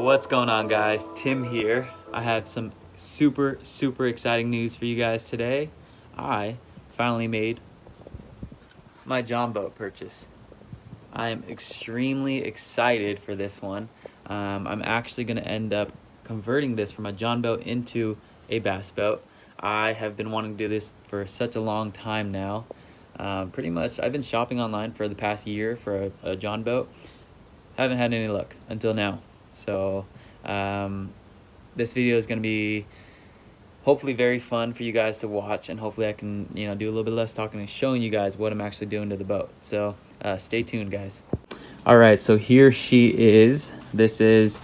What's going on, guys? Tim here. I have some super exciting news for you guys today. I finally made my John boat purchase. I am extremely excited for this one. I'm actually going to end up converting this from a John boat into a bass boat. I have been wanting to do this for such a long time now. Pretty much I've been shopping online for the past year for a John boat. Haven't had any luck until now. So this video is going to be hopefully very fun for you guys to watch, and hopefully I can do a little bit less talking and showing you guys what I'm actually doing to the boat. So stay tuned, guys. All right, so here she is. This is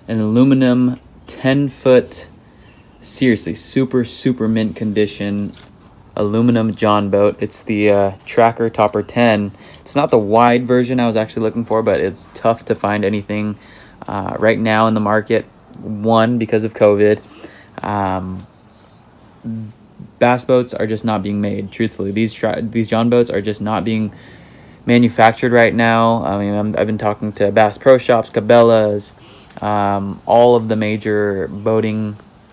an aluminum 10-foot, seriously super mint condition aluminum John boat. It's the Tracker Topper 10. It's not the wide version I was actually looking for, but it's tough to find anything right now in the market. One, because of COVID. Bass boats are just not being made. Truthfully, these John boats are just not being manufactured right now. I mean, I've been talking to Bass Pro Shops, Cabela's, all of the major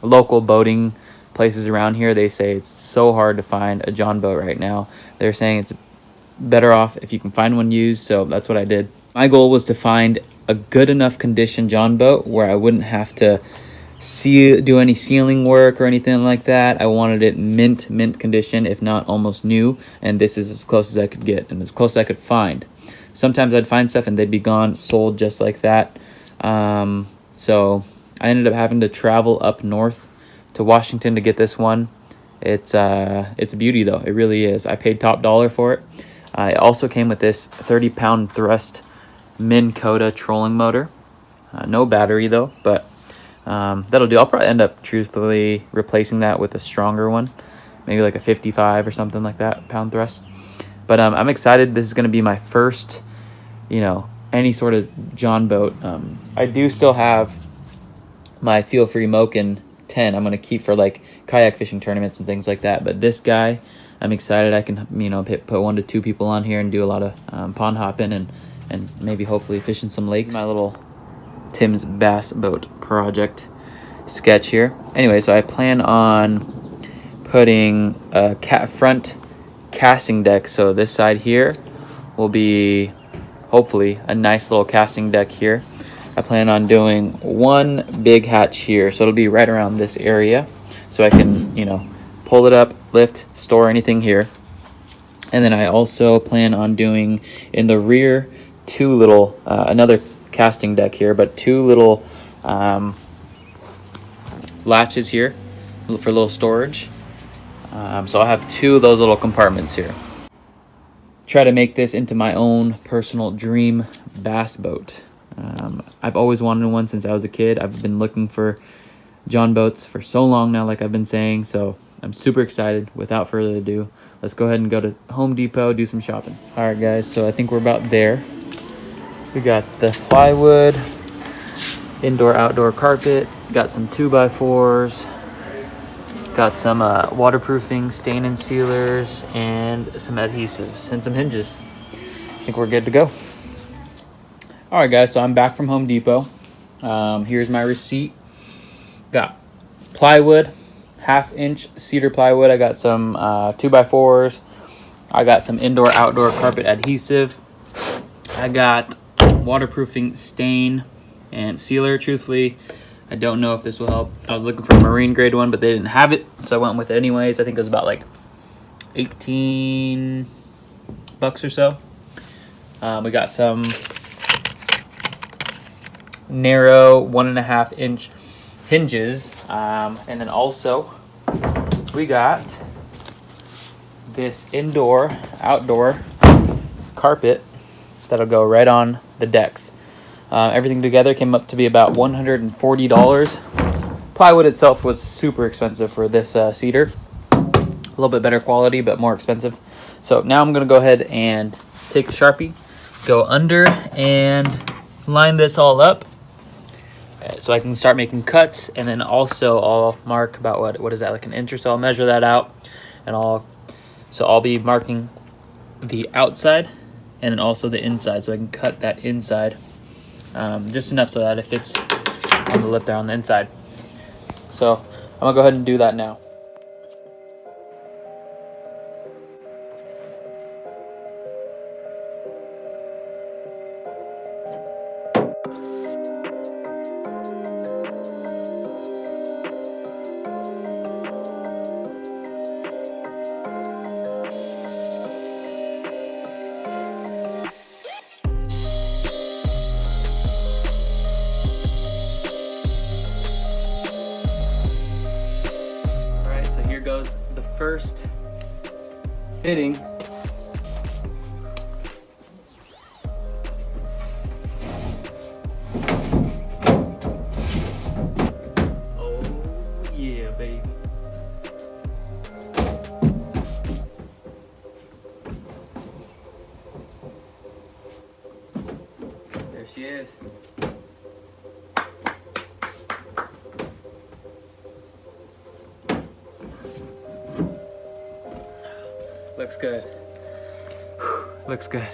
local boating places around here. They say it's so hard to find a John boat right now. They're saying it's better off if you can find one used, so that's what I did. My goal was to find a good enough condition John boat where I wouldn't have to do any sealing work or anything like that. I wanted it mint condition, if not almost new, and this is as close as I could get and as close as I could find. Sometimes I'd find stuff and they'd be gone, sold just like that. So I ended up having to travel up north to Washington to get this one. It's a beauty though. It really is. I paid top dollar for it. It also came with this 30-pound thrust Minn Kota trolling motor. No battery though, but that'll do. I'll probably end up truthfully replacing that with a stronger one, maybe like a 55 or something like that pound thrust. But I'm excited. This is going to be my first, any sort of John boat. I do still have my Feel Free Moken 10. I'm going to keep for like kayak fishing tournaments and things like that. But this guy, I'm excited. I can put 1 to 2 people on here and do a lot of pond hopping and maybe hopefully fishing some lakes. My little Tim's bass boat project sketch here. Anyway, so I plan on putting a front casting deck. So this side here will be hopefully a nice little casting deck here. I plan on doing one big hatch here, so it'll be right around this area, so I can pull it up, lift, store anything here. And then I also plan on doing in the rear 2 little another casting deck here, but 2 little latches here for little storage. So I'll have 2 of those little compartments here. Try to make this into my own personal dream bass boat. I've always wanted one since I was a kid. I've been looking for John boats for so long now, like I've been saying, so I'm super excited. Without further ado, let's go ahead and go to Home Depot, do some shopping. All right, guys, so I think we're about there. We got the plywood, indoor-outdoor carpet, got some 2x4s, got some waterproofing stain and sealers, and some adhesives, and some hinges. I think we're good to go. All right, guys, so I'm back from Home Depot. Here's my receipt. Got plywood, 1/2-inch cedar plywood. I got some 2x4s. I got some indoor-outdoor carpet adhesive. I got waterproofing stain and sealer. Truthfully, I don't know if this will help. I was looking for a marine grade one, but they didn't have it, so I went with it anyways. I think it was about like 18 bucks or so. We got some narrow 1.5-inch hinges, and then also we got this indoor-outdoor carpet that'll go right on the decks. Everything together came up to be about $140. Plywood itself was super expensive for this cedar. A little bit better quality, but more expensive. So now I'm going to go ahead and take a Sharpie, go under, and line this all up so I can start making cuts. And then also I'll mark about what is that, like an inch or so. I'll measure that out, and I'll be marking the outside and then also the inside, so I can cut that inside just enough so that it fits on the lip there on the inside. So I'm gonna go ahead and do that now. Alright, so here goes the first fitting. Oh yeah, baby. There she is. Looks good. Looks good.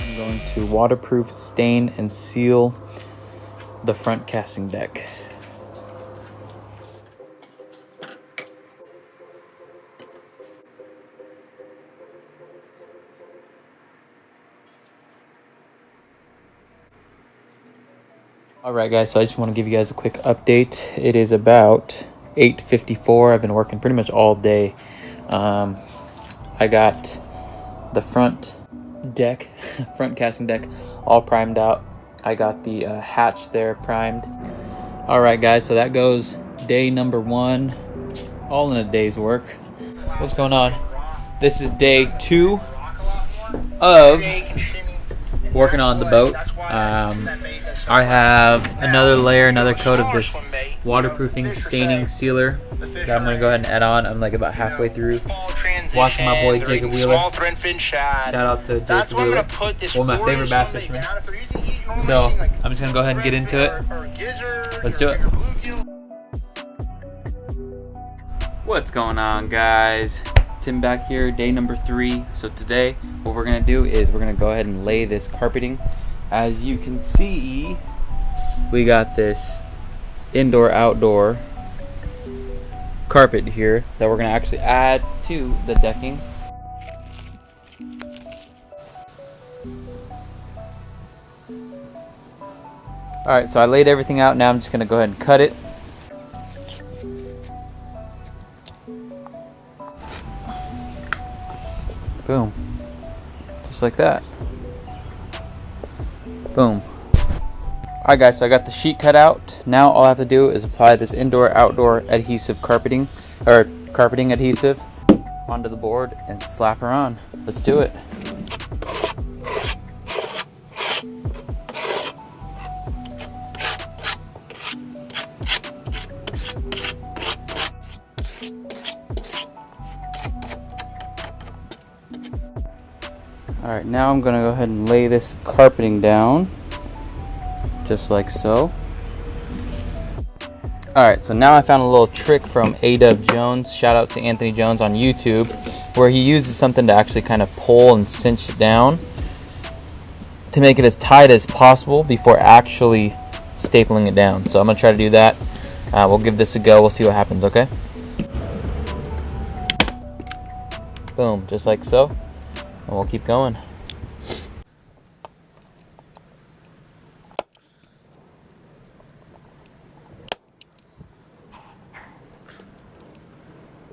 I'm going to waterproof, stain, and seal the front casting deck. Alright guys, so I just want to give you guys a quick update. It is about 8:54. I've been working pretty much all day. I got the front deck, front casting deck, all primed out. I got the hatch there primed. Alright guys, so that goes day number 1, all in a day's work. What's going on? This is day 2 of working on the boat. I have another layer, another coat of this waterproofing staining sealer that I'm going to go ahead and add on. I'm like about halfway through. Watching my boy Jacob Wheeler. Shout out to Jacob Wheeler, one of my favorite bass fishermen. So I'm just going to go ahead and get into it. Let's do it. What's going on, guys? Tim back here, day number 3. So today what we're going to do is we're going to go ahead and lay this carpeting. As you can see, we got this indoor-outdoor carpet here that we're going to actually add to the decking. Alright, so I laid everything out. Now I'm just going to go ahead and cut it. Boom. Just like that. Boom. Alright guys, so I got the sheet cut out. Now all I have to do is apply this indoor-outdoor adhesive carpeting, or carpeting adhesive, onto the board and slap her on. Let's do it. Alright, now I'm going to go ahead and lay this carpeting down, just like so. Alright, so now I found a little trick from A-Dub Jones. Shout out to Anthony Jones on YouTube, where he uses something to actually kind of pull and cinch it down to make it as tight as possible before actually stapling it down. So I'm going to try to do that. We'll give this a go. We'll see what happens, okay? Boom, just like so. And we'll keep going.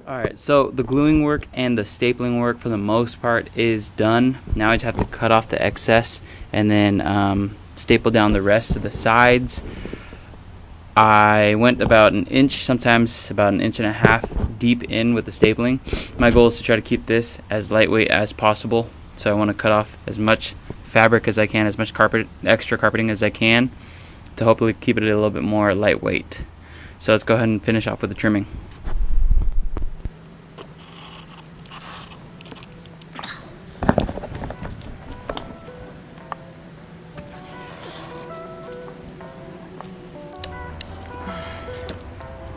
Alright, so the gluing work and the stapling work for the most part is done. Now I just have to cut off the excess and then staple down the rest of the sides. I went about an inch, sometimes about an inch and a half deep in with the stapling. My goal is to try to keep this as lightweight as possible. So I want to cut off as much fabric as I can, as much extra carpeting as I can, to hopefully keep it a little bit more lightweight. So let's go ahead and finish off with the trimming.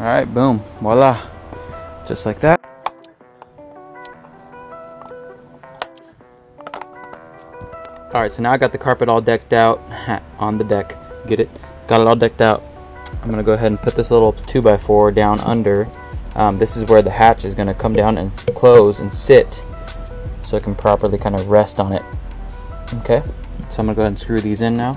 Alright, boom, voila, just like that. Alright, so now I got the carpet all decked out on the deck. Get it? Got it all decked out. I'm going to go ahead and put this little 2x4 down under. This is where the hatch is going to come down and close and sit, so it can properly kind of rest on it. Okay, so I'm going to go ahead and screw these in now.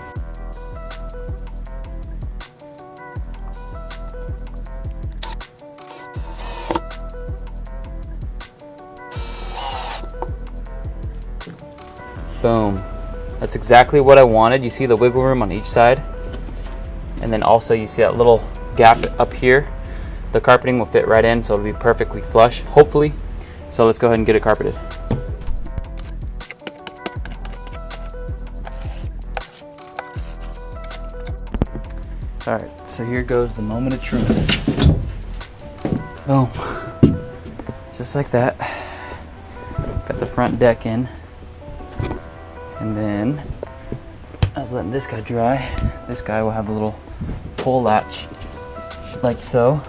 Boom. That's exactly what I wanted. You see the wiggle room on each side, and then also you see that little gap up here. The carpeting will fit right in, so it'll be perfectly flush, hopefully. So let's go ahead and get it carpeted. Alright, so here goes the moment of truth. Boom. Just like that. Got the front deck in. And then, I was letting this guy dry. This guy will have a little pull latch, like so.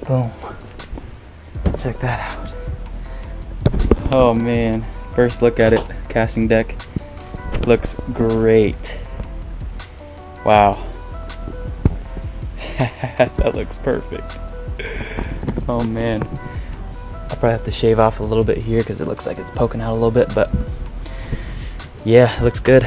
Boom. Check that out. Oh man, first look at it. Casting deck looks great. Wow. That looks perfect. Oh man, I'll probably have to shave off a little bit here because it looks like it's poking out a little bit, but yeah, it looks good.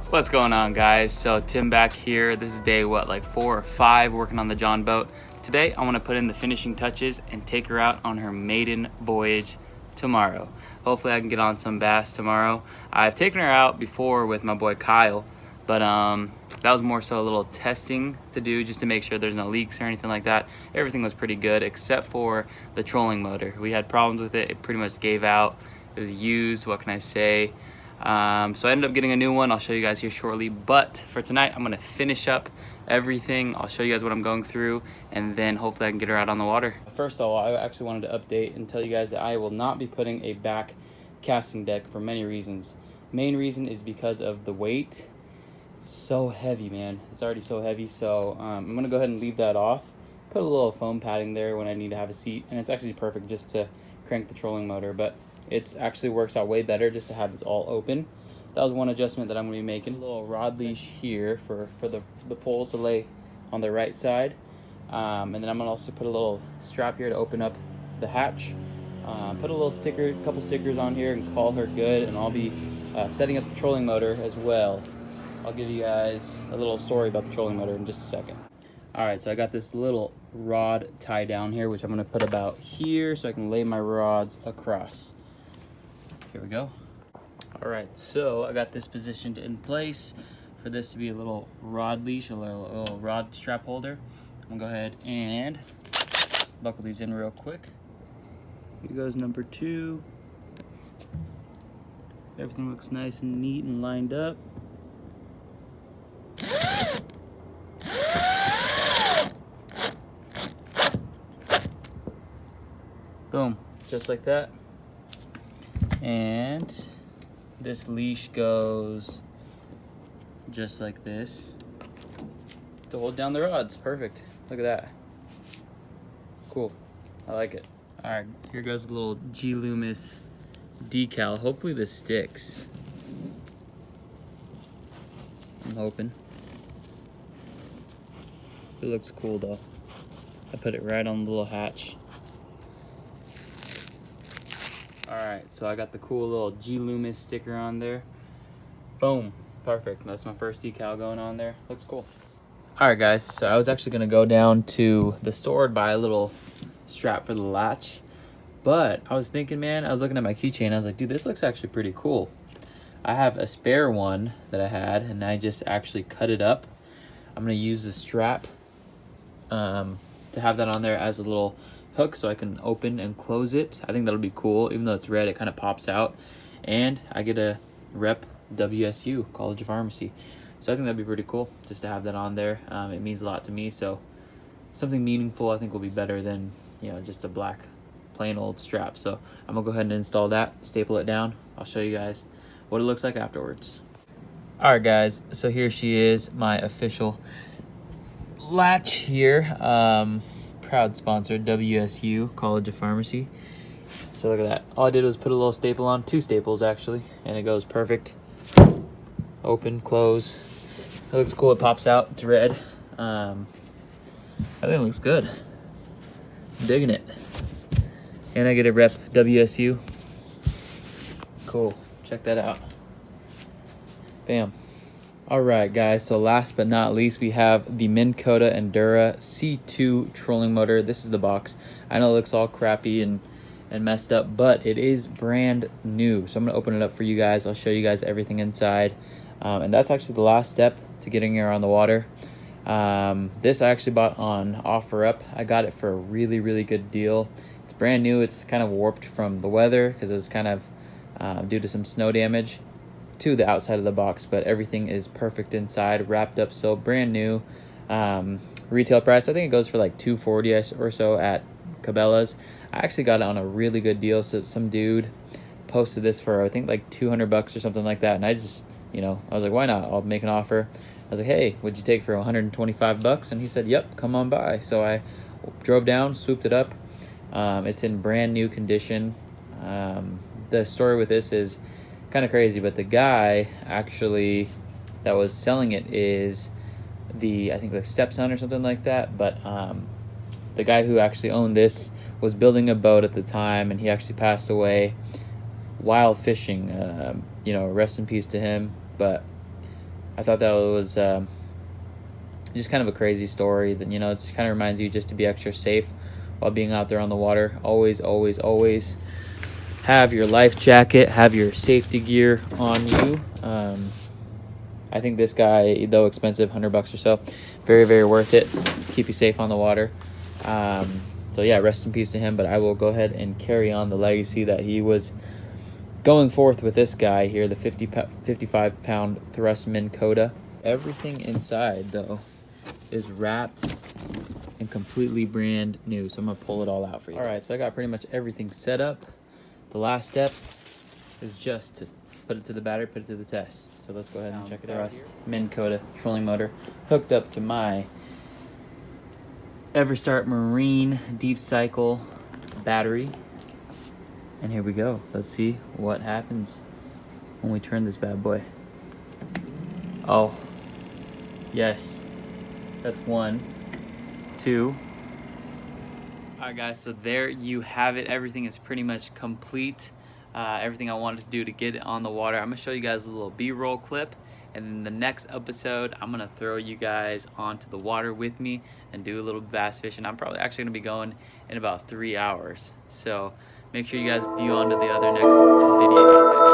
What's going on, guys? So Tim back here. This is day like 4 or 5 working on the John boat. Today I want to put in the finishing touches and take her out on her maiden voyage tomorrow. Hopefully I can get on some bass tomorrow. I've taken her out before with my boy Kyle, but that was more so a little testing to do just to make sure there's no leaks or anything like that. Everything was pretty good except for the trolling motor. We had problems with it. It pretty much gave out. It was used, what can I say? So I ended up getting a new one. I'll show you guys here shortly, but for tonight I'm gonna finish up everything. I'll show you guys what I'm going through, and then hopefully I can get her out on the water. First of all, I actually wanted to update and tell you guys that I will not be putting a back casting deck for many reasons. Main reason is because of the weight. It's so heavy, man. It's already so heavy, so I'm gonna go ahead and leave that off. Put a little foam padding there when I need to have a seat, and it's actually perfect just to crank the trolling motor, but it actually works out way better just to have this all open. That was one adjustment that I'm going to be making. A little rod leash here for the poles to lay on the right side. And then I'm going to also put a little strap here to open up the hatch. Put a little sticker, a couple stickers on here and call her good. And I'll be setting up the trolling motor as well. I'll give you guys a little story about the trolling motor in just a second. Alright, so I got this little rod tie down here, which I'm going to put about here so I can lay my rods across. Here we go. All right, so I got this positioned in place for this to be a little rod leash, a little rod strap holder. I'm gonna go ahead and buckle these in real quick. Here goes number 2. Everything looks nice and neat and lined up. Boom, just like that. And this leash goes just like this to hold down the rods. Perfect. Look at that. Cool. I like it. All right, here goes a little G Loomis decal. Hopefully this sticks. I'm hoping. It looks cool though. I put it right on the little hatch. Alright, so I got the cool little G Loomis sticker on there. Boom. Perfect. That's my first decal going on there. Looks cool. Alright guys, so I was actually going to go down to the store and buy a little strap for the latch. But I was thinking, man, I was looking at my keychain. I was like, dude, this looks actually pretty cool. I have a spare one that I had, and I just actually cut it up. I'm going to use the strap to have that on there as a little hook so I can open and close it. I think that'll be cool. Even though it's red, it kind of pops out. And I get a rep WSU, College of Pharmacy. So I think that'd be pretty cool just to have that on there. It means a lot to me. So something meaningful I think will be better than, you know, just a black plain old strap. So I'm gonna go ahead and install that, staple it down. I'll show you guys what it looks like afterwards. All right guys, so here she is, my official latch here. Proud sponsor, WSU, College of Pharmacy. So look at that. All I did was put a little staple on, 2 staples actually, and it goes perfect. Open, close. It looks cool, it pops out, it's red. I think it looks good. I'm digging it. And I get a rep WSU. Cool, check that out. Bam. All right, guys, so last but not least, we have the Minn Kota Endura C2 trolling motor. This is the box. I know it looks all crappy and messed up, but it is brand new. So I'm gonna open it up for you guys. I'll show you guys everything inside. And that's actually the last step to getting her on the water. This I actually bought on OfferUp. I got it for a really, really good deal. It's brand new. It's kind of warped from the weather because it was kind of due to some snow damage to the outside of the box, but everything is perfect inside, wrapped up, so brand new. Retail price, I think it goes for like $240 or so at Cabela's. I actually got it on a really good deal. So some dude posted this for I think like $200 or something like that, and I just, you know, I was like, why not? I'll make an offer. I was like, hey, would you take for $125? And he said, yep, come on by. So I drove down, swooped it up. It's in brand new condition. The story with this is kind of crazy, but the guy actually that was selling it is I think like stepson or something like that. But the guy who actually owned this was building a boat at the time, and he actually passed away while fishing. You know, rest in peace to him. But I thought that was just kind of a crazy story. That, you know, it kind of reminds you just to be extra safe while being out there on the water. Always, always, always have your life jacket, have your safety gear on you. I think this guy, though expensive, $100 or so, very, very worth it. Keep you safe on the water. So yeah, rest in peace to him. But I will go ahead and carry on the legacy that he was going forth with this guy here, the 55-pound thrust Minn Kota. Everything inside, though, is wrapped and completely brand new. So I'm going to pull it all out for you. All right, so I got pretty much everything set up. The last step is just to put it to the battery, put it to the test. So let's go ahead and check it out. Minn Kota trolling motor hooked up to my Everstart Marine Deep Cycle battery. And here we go. Let's see what happens when we turn this bad boy. Oh, yes. That's 1, 2. All right, guys, so there you have it. Everything is pretty much complete. Everything I wanted to do to get it on the water. I'm gonna show you guys a little B-roll clip, and in the next episode, I'm gonna throw you guys onto the water with me and do a little bass fishing. I'm probably actually gonna be going in about 3 hours. So make sure you guys view on to the other next video.